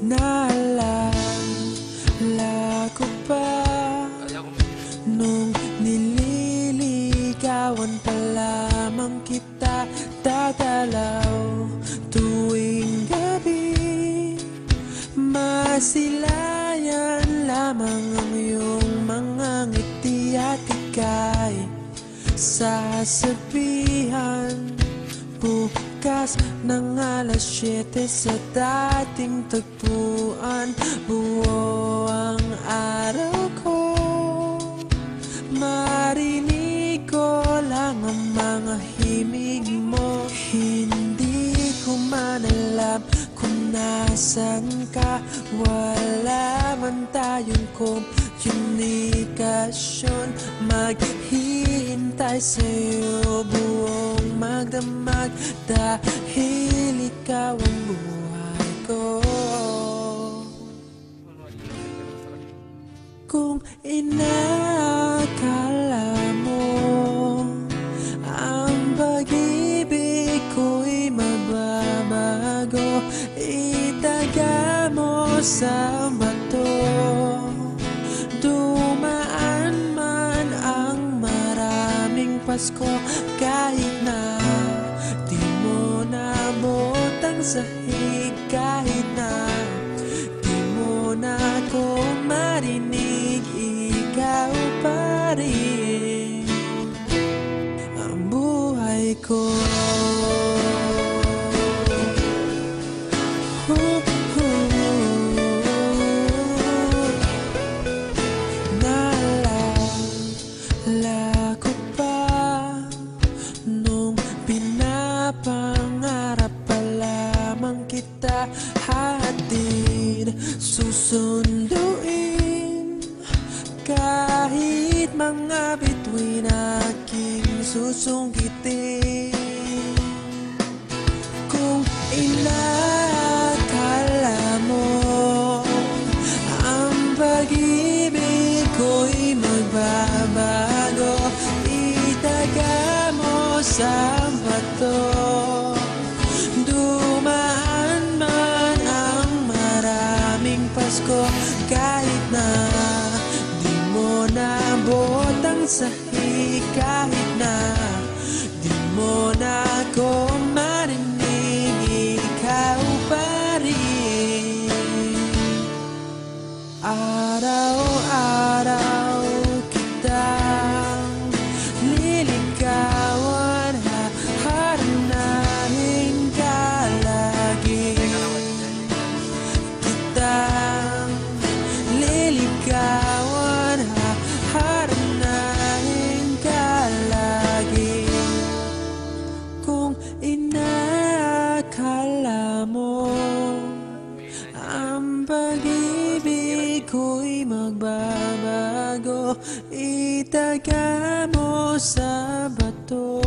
Naalala ko pa nung nililigawan pa lamang kita, dadalaw tuwing gabi. Masilayan lamang ang iyong mga ngiti at ika'y sasabihan bukas ng alas 7 sa dating tagpuan. Buo ang araw ko, marinig ko lang ang mga himig mo. Hindi ko man alam kung nasan ka, wala man tayong komunikasyon. Maghihintay sa'yo buong magdamag dahil ikaw ang buhay ko. Kung inakala mo ang pag-ibig ko'y mababago, itaga mo sa bato. Dumaan man ang maraming Pasko, kahit na di mo naabot ang sahig, kahit na di mo na ako marinig, ikaw pa rin ang buhay ko. Naalala ko pa nung pinapangarap pa lamang kita, hatid susunduin kahit mga bituin aking susungkitin. Kung inakala mo ang pag-ibig ko'y magbabago, itaga mo sa bato. Dumaan man ang maraming Pasko, kahit na di mo naabot ang sahig, kahit na di mo na ako marinig, ikaw pa rin. Araw-araw kitang liligawan, haharanahin ka lagi. Kitang liligawan, haharanahin ka lagi. Kung inakala mo ang pag-ibig ko'y magbabago, itaga mo sa bato.